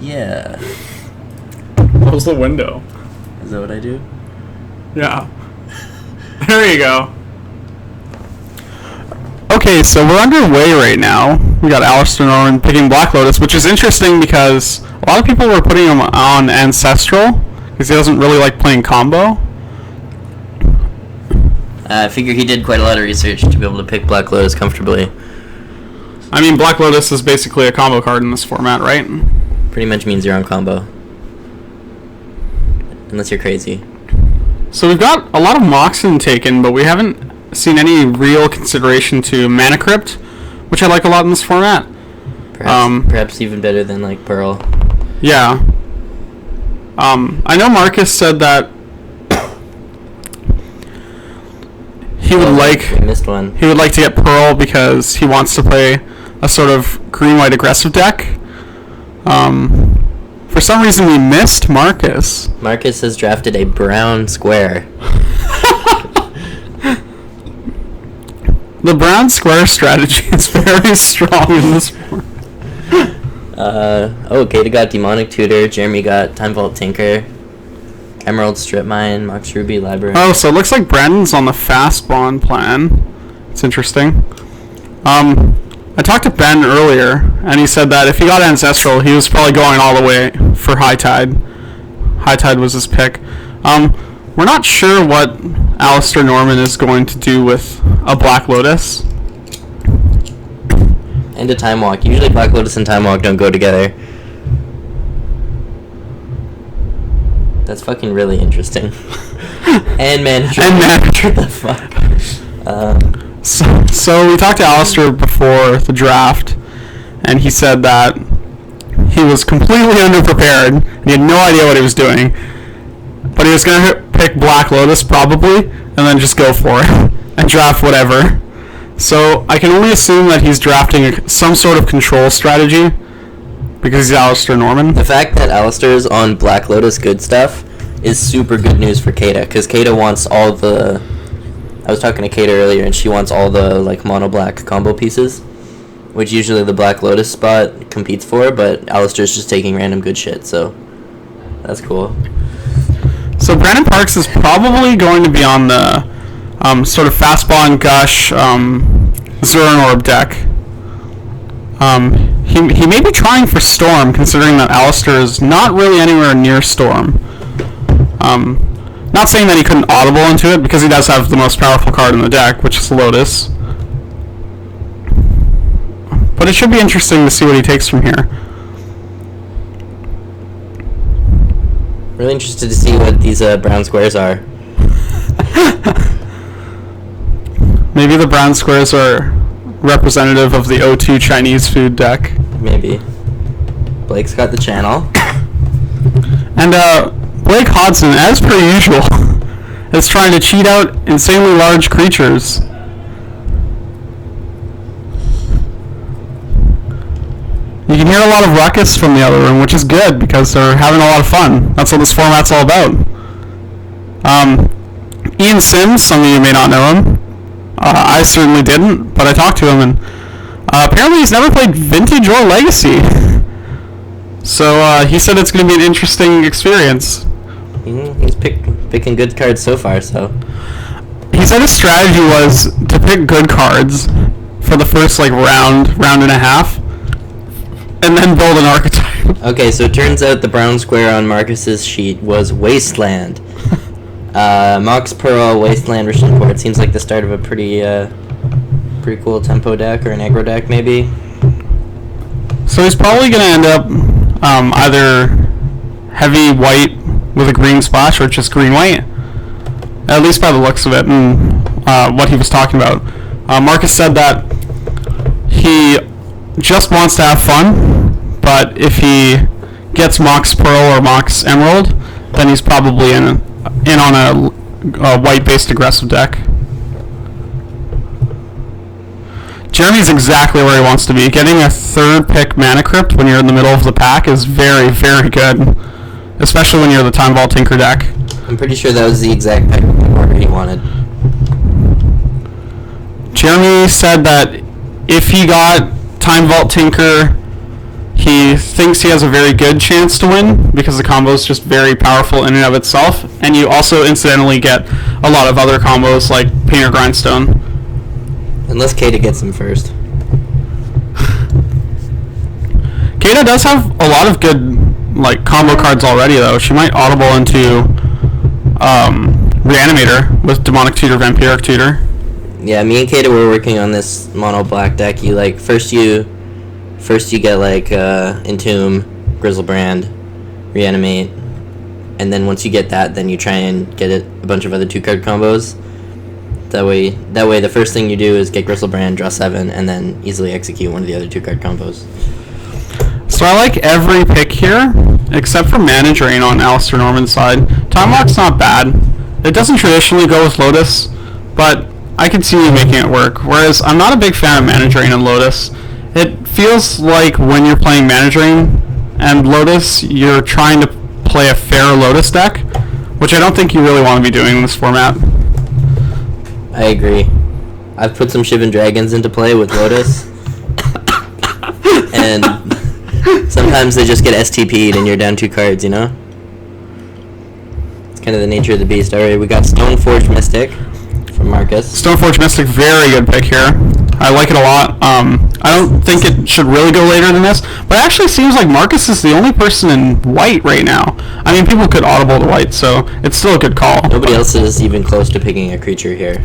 Yeah. Close the window. Is that what I do? Yeah. There you go. Okay, so we're underway right now. We got Alistair Norman picking Black Lotus, which is interesting because a lot of people were putting him on Ancestral because he doesn't really like playing combo. I figure he did quite a lot of research to be able to pick Black Lotus comfortably. I mean, Black Lotus is basically a combo card in this format, right? Pretty much means you're on combo. Unless you're crazy. So we've got a lot of Moxen taken, but we haven't seen any real consideration to Mana Crypt, which I like a lot in this format. Perhaps even better than like Pearl. Yeah. I know Marcus said that he would missed one. He would like to get Pearl because he wants to play a sort of green-white aggressive deck. For some reason we missed Marcus. Marcus has drafted a brown square. The brown square strategy is very strong in this form. Kata got Demonic Tutor, Jeremy got Time Vault Tinker, Emerald Strip Mine, Mox Ruby Library. Oh, so it looks like Brandon's on the fast bond plan. It's interesting. I talked to Ben earlier, and he said that if he got Ancestral, he was probably going all the way for High Tide. High Tide was his pick. We're not sure what Alistair Norman is going to do with a Black Lotus. And a Time Walk. Usually Black Lotus and Time Walk don't go together. That's fucking really interesting. And manager. What the fuck? So we talked to Alistair before the draft, and he said that he was completely underprepared, and he had no idea what he was doing. But he was going to pick Black Lotus, probably, and then just go for it, and draft whatever. So I can only assume that he's drafting some sort of control strategy, because he's Alistair Norman. The fact that Alistair's on Black Lotus good stuff is super good news for Kata, because Kata wants all the... I was talking to Kata earlier, and she wants all the like mono-black combo pieces, which usually the Black Lotus spot competes for, but Alistair's just taking random good shit, so that's cool. So Brandon Parks is probably going to be on the sort of Fastball and Gush Zuran Orb deck. He may be trying for Storm, considering that Alistair is not really anywhere near Storm. Not saying that he couldn't audible into it, because he does have the most powerful card in the deck, which is Lotus. But it should be interesting to see what he takes from here. Really interested to see what these brown squares are. Maybe the brown squares are representative of the O2 Chinese food deck. Maybe. Blake's got the channel. And Blake Hodson, as per usual, is trying to cheat out insanely large creatures. You can hear a lot of ruckus from the other room, which is good, because they're having a lot of fun. That's what this format's all about. Ian Sims, some of you may not know him. I certainly didn't, but I talked to him, and apparently he's never played Vintage or Legacy. So he said it's going to be an interesting experience. He's picking good cards so far, so... He said his strategy was to pick good cards for the first round and a half, and then build an archetype. Okay, so it turns out the brown square on Marcus's sheet was Wasteland. Mox Pearl, Wasteland, Rishon Port. Seems like the start of a pretty cool tempo deck, or an aggro deck, maybe. So he's probably going to end up either heavy white with a green splash, or just green white. At least by the looks of it, and what he was talking about. Marcus said that he just wants to have fun, but if he gets Mox Pearl or Mox Emerald, then he's probably in on a white-based aggressive deck. Jeremy's exactly where he wants to be. Getting a third pick Mana Crypt when you're in the middle of the pack is very, very good, especially when you're the Time Vault Tinker deck. I'm pretty sure that was the exact pick order he wanted. Jeremy said that if he got Time Vault Tinker. He thinks he has a very good chance to win because the combo is just very powerful in and of itself, and you also incidentally get a lot of other combos like Painter Grindstone. Unless Kata gets him first. Kata does have a lot of good like combo cards already though. She might audible into Reanimator with Demonic Tutor, Vampiric Tutor. Yeah, me and Kata were working on this mono black deck. You like first you get like Entomb, Grizzlebrand, Reanimate, and then once you get that, then you try and get a bunch of other 2-card combos. That way the first thing you do is get Grizzlebrand, draw 7, and then easily execute one of the other 2-card combos. So I like every pick here, except for Mana Drain on Alistair Norman's side. Time Lock's not bad. It doesn't traditionally go with Lotus, but I can see you making it work. Whereas I'm not a big fan of Mana Drain and Lotus. It feels like when you're playing Mana Drain and Lotus, you're trying to play a fair Lotus deck, which I don't think you really want to be doing in this format. I agree. I've put some Shivan Dragons into play with Lotus, and sometimes they just get STP'd and you're down 2 cards, you know? It's kind of the nature of the beast. Alright, we got Stoneforge Mystic from Marcus. Stoneforge Mystic, very good pick here. I like it a lot. I don't think it should really go later than this, but it actually seems like Marcus is the only person in white right now. I mean, people could audible to white, so it's still a good call. Nobody else is even close to picking a creature here.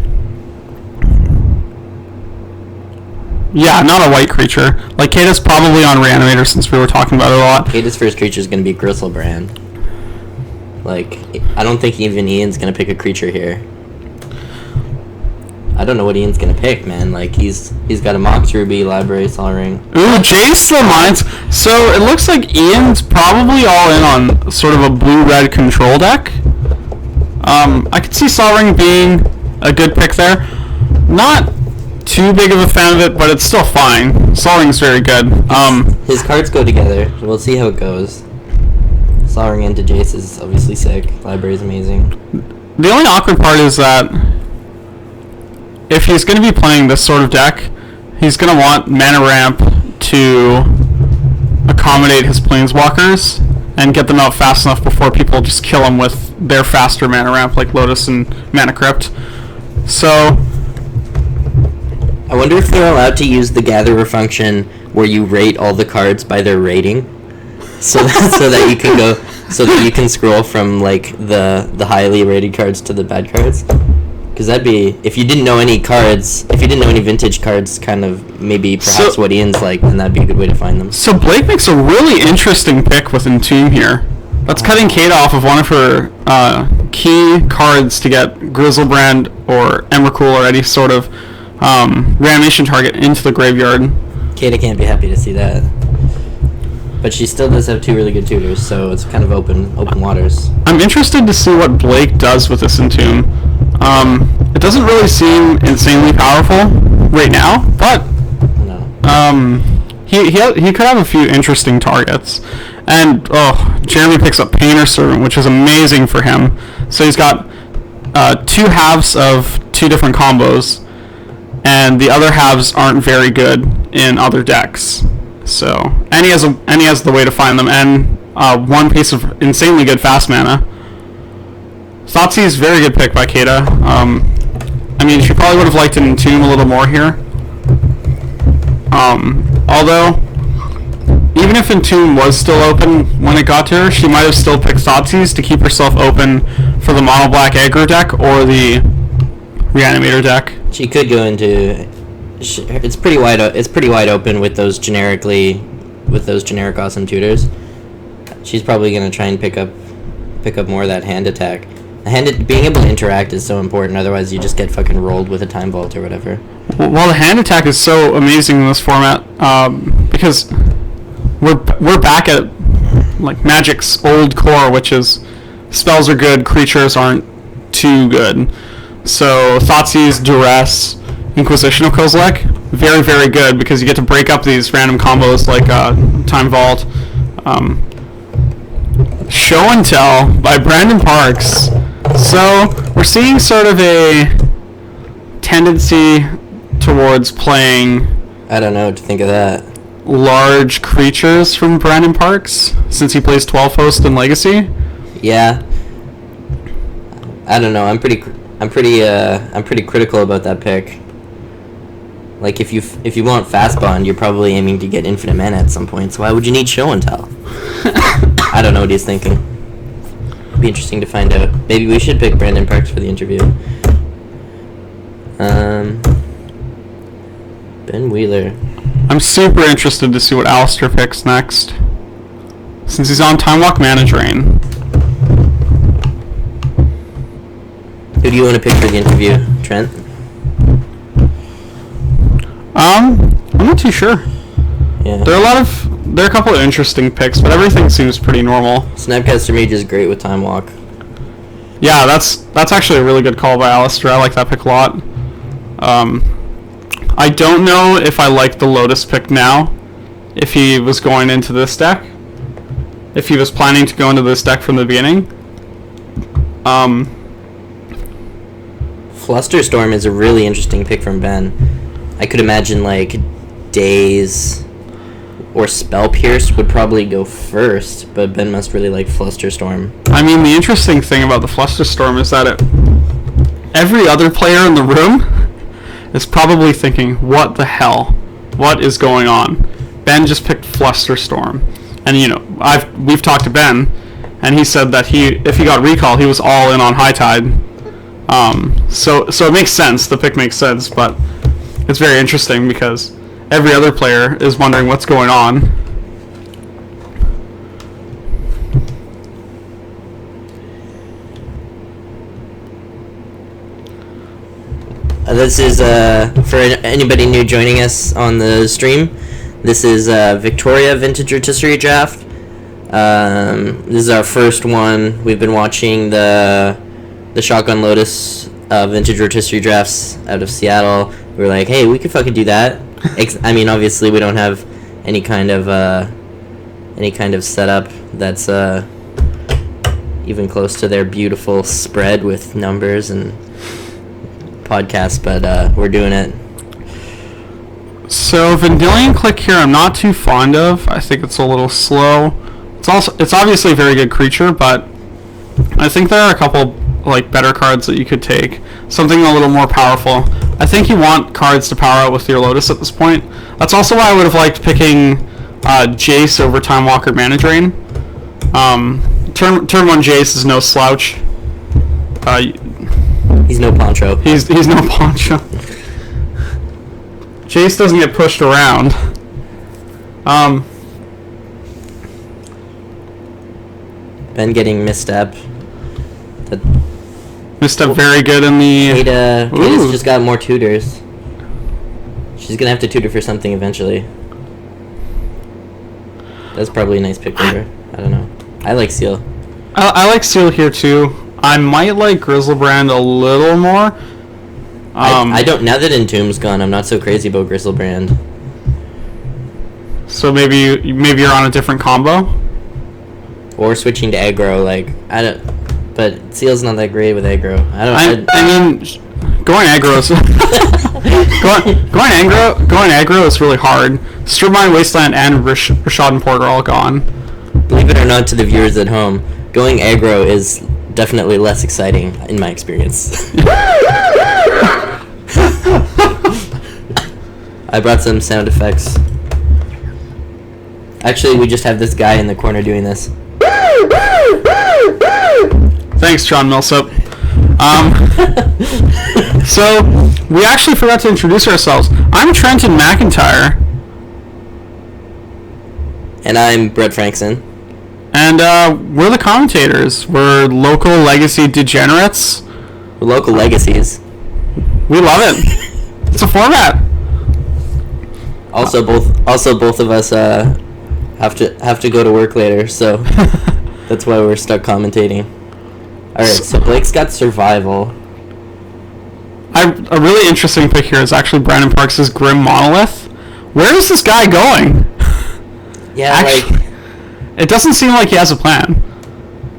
Yeah, not a white creature. Like, Kata's probably on Reanimator since we were talking about it a lot. Kata's first creature is going to be Grizzlebrand. Like, I don't think even Ian's going to pick a creature here. I don't know what Ian's going to pick, man. Like, he's got a Mox Ruby, Library, Sol Ring. Ooh, Jace the Mines. So, it looks like Ian's probably all in on sort of a blue-red control deck. I could see Sol Ring being a good pick there. Not too big of a fan of it, but it's still fine. Sol Ring's very good. His cards go together. We'll see how it goes. Sol Ring into Jace is obviously sick. Library's amazing. The only awkward part is that if he's going to be playing this sort of deck, he's going to want mana ramp to accommodate his planeswalkers and get them out fast enough before people just kill him with their faster mana ramp like Lotus and Mana Crypt. So I wonder if they're allowed to use the Gatherer function where you rate all the cards by their rating, so that you can scroll from like the highly rated cards to the bad cards. Because that'd be, if you didn't know any vintage cards, kind of maybe perhaps what Ian's like, then that'd be a good way to find them. So Blake makes a really interesting pick with Entomb here. That's cutting Kata off of one of her key cards to get Grizzlebrand or Emrakul or any sort of reanimation target into the graveyard. Kata can't be happy to see that. But she still does have 2 really good tutors, so it's kind of open waters. I'm interested to see what Blake does with this Entomb. It doesn't really seem insanely powerful right now, but No. he could have a few interesting targets. And Jeremy picks up Painter Servant, which is amazing for him. So he's got 2 halves of 2 different combos, and the other halves aren't very good in other decks. So, and he has the way to find them, and 1 piece of insanely good fast mana. Thoughtseize is a very good pick by Kata. I mean, she probably would have liked an Entomb a little more here. Although, even if Entomb was still open when it got to her, she might have still picked Thoughtseize to keep herself open for the mono black aggro deck or the Reanimator deck. She could go into. It's pretty wide open with those generic awesome tutors. She's probably gonna try and pick up more of that hand attack. Being able to interact is so important. Otherwise, you just get fucking rolled with a Time Vault or whatever. Well, the hand attack is so amazing in this format because we're back at like Magic's old core, which is spells are good, creatures aren't too good. So Thoughtseize, Duress, Inquisition of Kozilek, very, very good because you get to break up these random combos like Time Vault. Show and Tell by Brandon Parks. So we're seeing sort of a tendency towards playing. I don't know what to think of that. large creatures from Brandon Parks since he plays 12 host in Legacy. Yeah. I don't know. I'm pretty critical about that pick. Like if you want fast bond, you're probably aiming to get infinite mana at some point. So why would you need show and tell? I don't know what he's thinking. It'd be interesting to find out. Maybe we should pick Brandon Parks for the interview. Ben Wheeler. I'm super interested to see what Alistair picks next, since he's on Time Walk Mana Drain. Who do you want to pick for the interview, Trent? I'm not too sure. Yeah. There are a couple of interesting picks, but everything seems pretty normal. Snapcaster Mage is great with Time Walk. Yeah, that's actually a really good call by Alistair. I like that pick a lot. I don't know if I like the Lotus pick now, if he was going into this deck. If he was planning to go into this deck from the beginning. Flusterstorm is a really interesting pick from Ben. I could imagine like Daze or Spell Pierce would probably go first, but Ben must really like Flusterstorm. I mean, the interesting thing about the Flusterstorm is that every other player in the room is probably thinking, what the hell? What is going on? Ben just picked Flusterstorm. And, we've talked to Ben, and he said that if he got recall, he was all in on High Tide. So it makes sense. The pick makes sense, but it's very interesting because every other player is wondering what's going on. This is, for anybody new joining us on the stream, this is Victoria Vintage Rotisserie Draft. This is our first one. We've been watching the Shotgun Lotus Vintage Rotisserie Drafts out of Seattle. We were like, hey, we could fucking do that. I mean, obviously we don't have any kind of setup that's even close to their beautiful spread with numbers and podcasts, but we're doing it. So Vendilion Click here I'm not too fond of. I think it's a little slow. It's obviously a very good creature, but I think there are a couple like better cards that you could take. Something a little more powerful. I think you want cards to power out with your Lotus at this point. That's also why I would have liked picking Jace over Time Walker Mana Drain. Turn 1 Jace is no slouch. He's no Poncho. He's no Poncho. Jace doesn't get pushed around. Ben getting misstep. Misstep very good in the... Kata's just got more tutors. She's gonna have to tutor for something eventually. That's probably a nice pick for her. I don't know. I like Seal. I like Seal here too. I might like Grizzlebrand a little more. I don't. Now that Entomb's gone, I'm not so crazy about Grizzlebrand. So maybe you're on a different combo, or switching to aggro. Like I don't. But Seal's not that great with aggro. I mean, going aggro is going aggro is really hard. Stripmine, Wasteland, and Rashad and Port are all gone. Believe it or not, to the viewers at home, going aggro is definitely less exciting in my experience. I brought some sound effects. Actually, we just have this guy in the corner doing this. Thanks, John Millsap. So, we actually forgot to introduce ourselves. I'm Trenton McIntyre. And I'm Brett Frankson. And we're the commentators. We're local legacy degenerates. We're local legacies. We love it. It's a format. Also, both of us have to go to work later, so that's why we're stuck commentating. All right, so Blake's got survival. A really interesting pick here is actually Brandon Parks' Grim Monolith. Where is this guy going? Yeah, actually, it doesn't seem like he has a plan,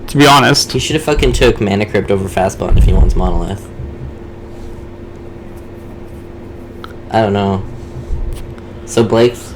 to be honest. He should have fucking took Mana Crypt over Fastbond if he wants Monolith. I don't know. So Blake's